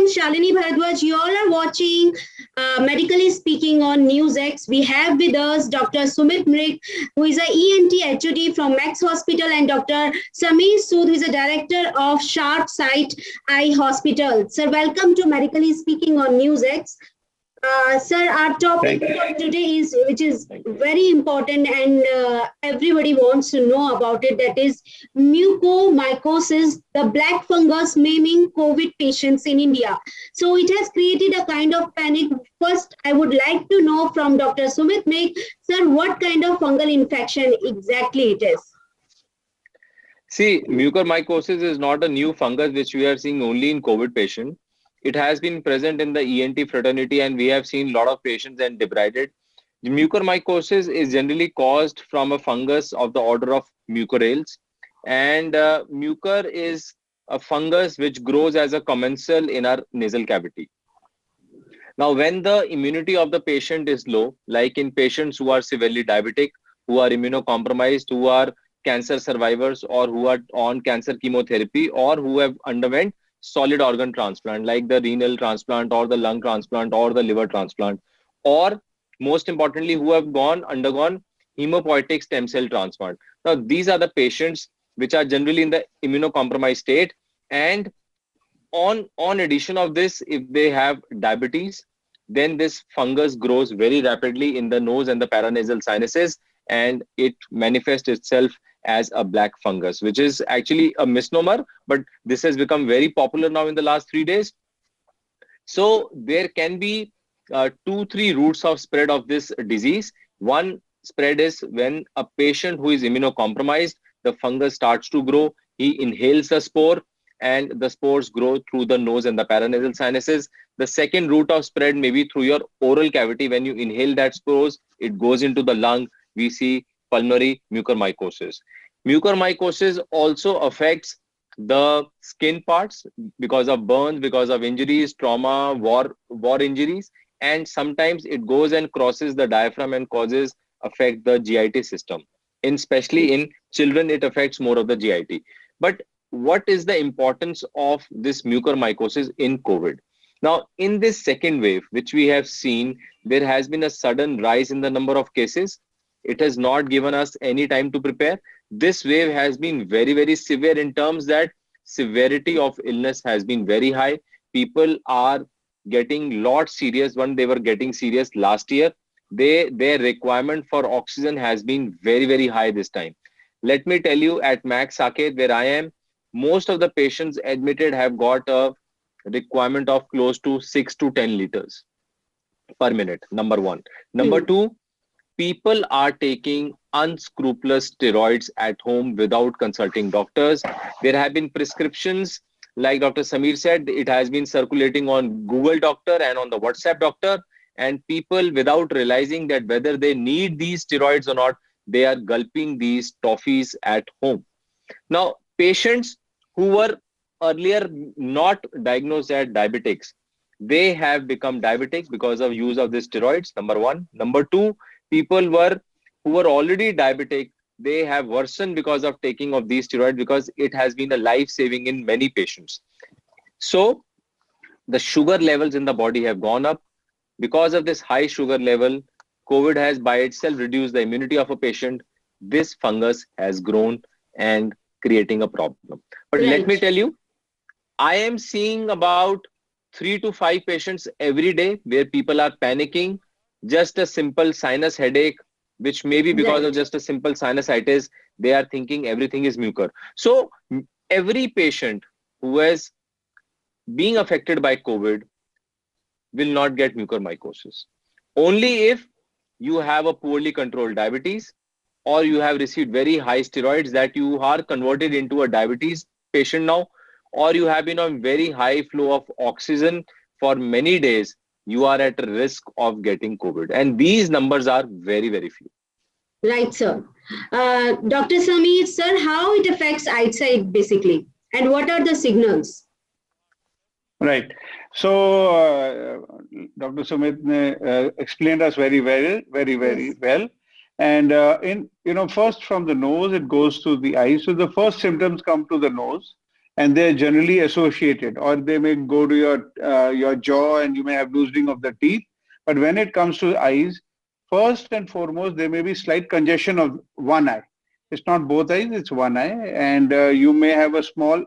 Shalini Bharadwaj. You all are watching Medically Speaking on NewsX. We have with us Dr. Sumit Mrik, who is a ENT HOD from Max Hospital, and Dr. Sameer Sood, who is a director of Sharp Sight Eye Hospital. Sir, welcome to Medically Speaking on NewsX. Sir, our topic Thank you. for today is, which is very important, and everybody wants to know about it. That is mucormycosis, the black fungus maiming COVID patients in India. So it has created a kind of panic. First, I would like to know from Dr. Sumit Mrik, sir, what kind of fungal infection exactly it is. See, mucormycosis is not a new fungus which we are seeing only in COVID patients. It has been present in the ENT fraternity, and we have seen a lot of patients and debrided. The mucormycosis is generally caused from a fungus of the order of mucorales, and mucor is a fungus which grows as a commensal in our nasal cavity. Now, when the immunity of the patient is low, like in patients who are severely diabetic, who are immunocompromised, who are cancer survivors, or who are on cancer chemotherapy, or who have underwent solid organ transplant, like the renal transplant, or the lung transplant, or the liver transplant, or most importantly, who have undergone hemopoietic stem cell transplant. Now, these are the patients which are generally in the immunocompromised state, and on addition of this, if they have diabetes, then this fungus grows very rapidly in the nose and the paranasal sinuses, and it manifests itself as a black fungus, which is actually a misnomer, but this has become very popular now in the last 3 days. So there can be 2-3 routes of spread of this disease. One spread is when a patient who is immunocompromised, the fungus starts to grow, he inhales the spore, and the spores grow through the nose and the paranasal sinuses. The second route of spread may be through your oral cavity. When you inhale that spores, it goes into the lung. We see pulmonary mucormycosis. Mucormycosis also affects the skin parts because of burns, because of injuries, trauma, war injuries, and sometimes it goes and crosses the diaphragm and causes affect the GIT system. Especially in children, it affects more of the GIT. But what is the importance of this mucormycosis in COVID? Now, in this second wave, which we have seen, there has been a sudden rise in the number of cases. It has not given us any time to prepare. This wave has been very, very severe in terms that severity of illness has been very high. People are getting lot serious when they were getting serious last year. Their requirement for oxygen has been very, very high this time. Let me tell you, at Max Saket, where I am, most of the patients admitted have got a requirement of close to 6 to 10 liters per minute. Number one. Number two, people are taking unscrupulous steroids at home without consulting doctors. There have been prescriptions, like Dr. Sameer said, it has been circulating on Google Doctor and on the WhatsApp Doctor, and people, without realizing that whether they need these steroids or not, they are gulping these toffees at home. Now, patients who were earlier not diagnosed as diabetics, they have become diabetics because of use of the steroids, number one. Number two, people who were already diabetic, they have worsened because of taking of these steroids, because it has been a life saving in many patients. So the sugar levels in the body have gone up. Because of this high sugar level, COVID has by itself reduced the immunity of a patient. This fungus has grown and creating a problem. But let me tell you, I am seeing about 3 to 5 patients every day where people are panicking. Just a simple sinus headache, which may be because of just a simple sinusitis, they are thinking everything is mucor. So every patient who is being affected by COVID will not get mucormycosis. Only if you have a poorly controlled diabetes, or you have received very high steroids that you are converted into a diabetes patient now, or you have been on very high flow of oxygen for many days, you are at risk of getting COVID. And these numbers are very, very few. Right, sir. Dr. Sameer, sir, how it affects eyesight basically, and what are the signals? Right. So, Dr. Sumit explained us very well, very well. And first from the nose, it goes to the eyes. So the first symptoms come to the nose, and they're generally associated, or they may go to your jaw, and you may have loosening of the teeth. But when it comes to eyes, first and foremost, there may be slight congestion of one eye. It's not both eyes; it's one eye, and you may have a small,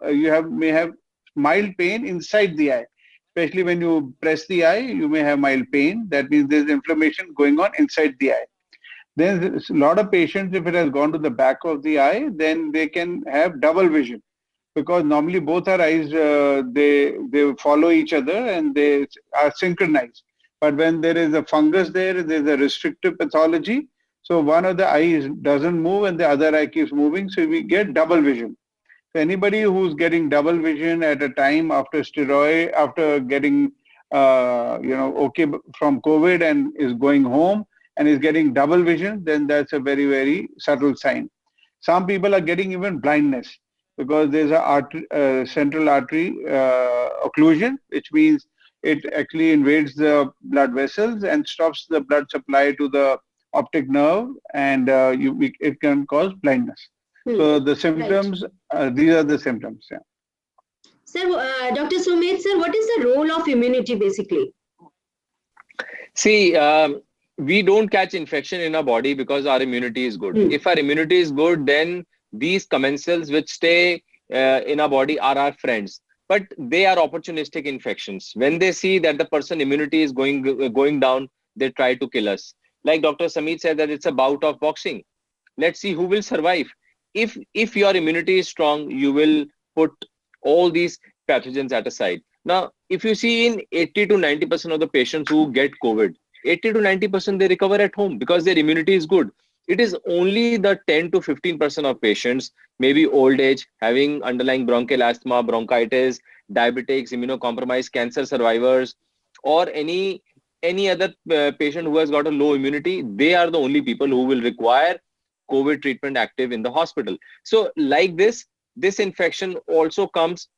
may have mild pain inside the eye. Especially when you press the eye, you may have mild pain. That means there's inflammation going on inside the eye. Then a lot of patients, if it has gone to the back of the eye, then they can have double vision, because normally both our eyes they follow each other and they are synchronized. But when there is a fungus there, there's a restrictive pathology. So one of the eyes doesn't move and the other eye keeps moving. So we get double vision. So anybody who's getting double vision at a time after steroid, after getting okay from COVID and is going home and is getting double vision, then that's a very, very subtle sign. Some people are getting even blindness because there's a central artery occlusion, which means it actually invades the blood vessels and stops the blood supply to the optic nerve, and it can cause blindness. So the symptoms, these are the symptoms. Yeah. Sir, Dr. Sumit, sir, what is the role of immunity basically? See, we don't catch infection in our body because our immunity is good. If our immunity is good, then these commensals which stay in our body are our friends. But they are opportunistic infections. When they see that the person immunity is going down, they try to kill us. Like Dr. Sumit said, that it's a bout of boxing. Let's see who will survive. If your immunity is strong, you will put all these pathogens at a side. Now, if you see in 80 to 90% of the patients who get COVID, 80 to 90% they recover at home because their immunity is good. It is only the 10 to 15% of patients, maybe old age, having underlying bronchial asthma, bronchitis, diabetics, immunocompromised, cancer survivors, or any other patient who has got a low immunity. They are the only people who will require COVID treatment active in the hospital. So like this infection also comes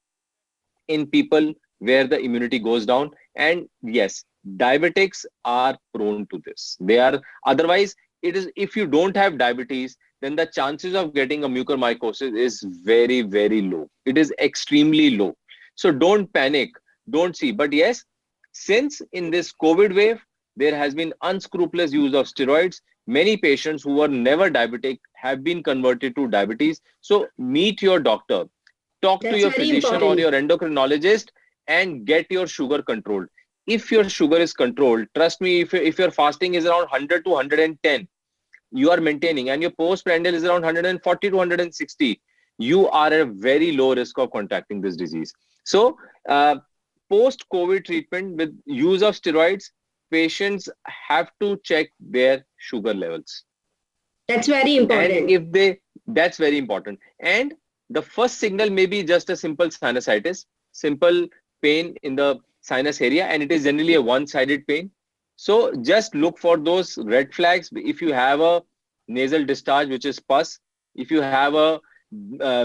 in people where the immunity goes down. And yes, diabetics are prone to this. They are, otherwise, it is, if you don't have diabetes, then the chances of getting a mucormycosis is very, very low. It is extremely low. So don't panic, don't see. But yes, since in this COVID wave, there has been unscrupulous use of steroids. Many patients who were never diabetic have been converted to diabetes. So meet your doctor, talk to your physician or your endocrinologist, and get your sugar controlled. If your sugar is controlled, trust me, if your fasting is around 100 to 110, you are maintaining, and your postprandial is around 140 to 160, you are at a very low risk of contracting this disease. So post-COVID treatment with use of steroids, patients have to check their sugar levels. That's very important. And that's very important. And the first signal may be just a simple sinusitis, simple pain in the sinus area, and it is generally a one-sided pain. So just look for those red flags. If you have a nasal discharge, which is pus, if you have a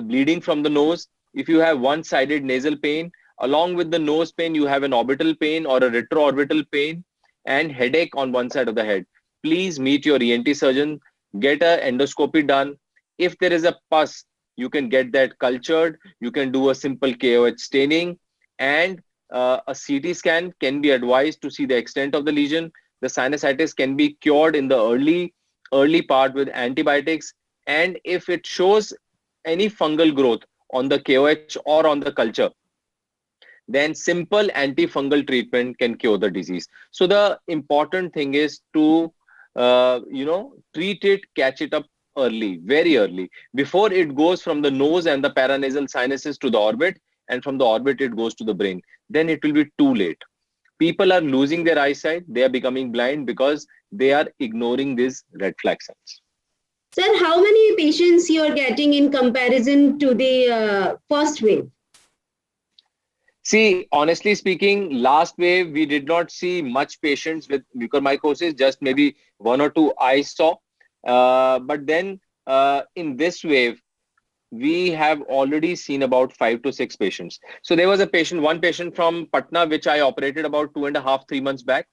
bleeding from the nose, if you have one-sided nasal pain, along with the nose pain, you have an orbital pain or a retroorbital pain and headache on one side of the head, please meet your ENT surgeon, get an endoscopy done. If there is a pus, you can get that cultured. You can do a simple KOH staining, and a CT scan can be advised to see the extent of the lesion. The sinusitis can be cured in the early part with antibiotics. And if it shows any fungal growth on the KOH or on the culture, then simple antifungal treatment can cure the disease. So the important thing is to, treat it, catch it up early, very early, before it goes from the nose and the paranasal sinuses to the orbit, and from the orbit it goes to the brain. Then it will be too late. People are losing their eyesight. They are becoming blind because they are ignoring these red flag signs. Sir, how many patients you are getting in comparison to the first wave? See, honestly speaking, last wave, we did not see much patients with mucormycosis, just maybe 1 or 2 I saw. But then in this wave, we have already seen about 5 to 6 patients. So there was one patient from Patna, which I operated about 2.5, 3 months back.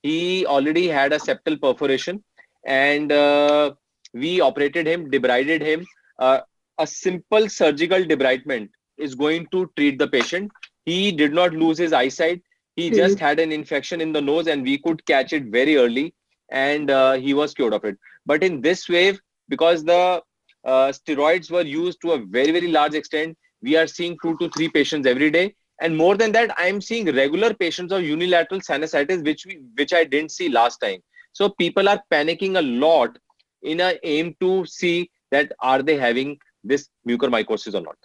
He already had a septal perforation, and we operated him, debrided him. A simple surgical debridement is going to treat the patient. He did not lose his eyesight. He just had an infection in the nose, and we could catch it very early, and he was cured of it. But in this wave, because the steroids were used to a very, very large extent, we are seeing 2 to 3 patients every day. And more than that, I am seeing regular patients of unilateral sinusitis, which I didn't see last time. So people are panicking a lot in an aim to see that are they having this mucormycosis or not.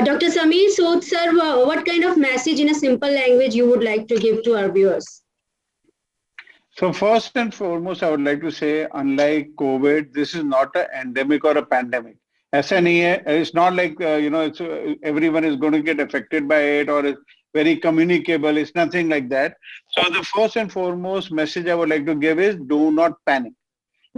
Dr. Sameer Sood, sir, what kind of message in a simple language you would like to give to our viewers? So first and foremost, I would like to say, unlike COVID, this is not an endemic or a pandemic. SNE is not like, it's, everyone is going to get affected by it or it's very communicable. It's nothing like that. So the first and foremost message I would like to give is do not panic.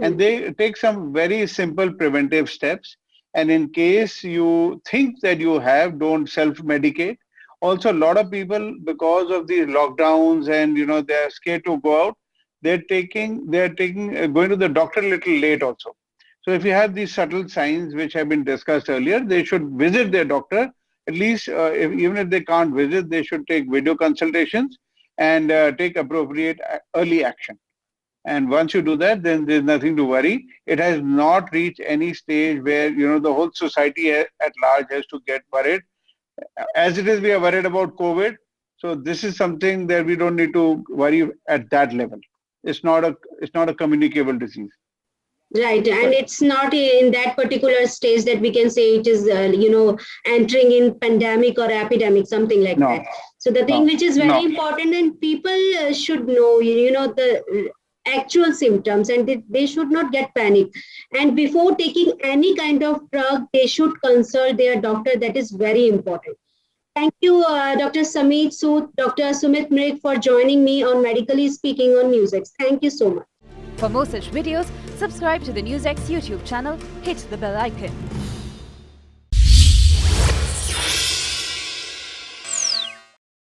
And they take some very simple preventive steps. And in case you think that you have, don't self-medicate. Also, a lot of people, because of these lockdowns and, they're scared to go out, they're going to the doctor a little late also. So if you have these subtle signs which have been discussed earlier, they should visit their doctor. At least, even if they can't visit, they should take video consultations and take appropriate early action. And once you do that, then there's nothing to worry. It has not reached any stage where, the whole society at large has to get worried. As it is, we are worried about COVID. So this is something that we don't need to worry at that level. It's not a communicable disease. Right, and it's not in that particular stage that we can say it is, entering in pandemic or epidemic, something like that. So the thing which is very important, and people should know, the actual symptoms, and they should not get panic. And before taking any kind of drug, they should consult their doctor. That is very important. Thank you, Dr. Sameer Sood, Dr. Sumit Mrik for joining me on Medically Speaking on NewsX. Thank you so much. For more such videos, subscribe to the NewsX YouTube channel, hit the bell icon.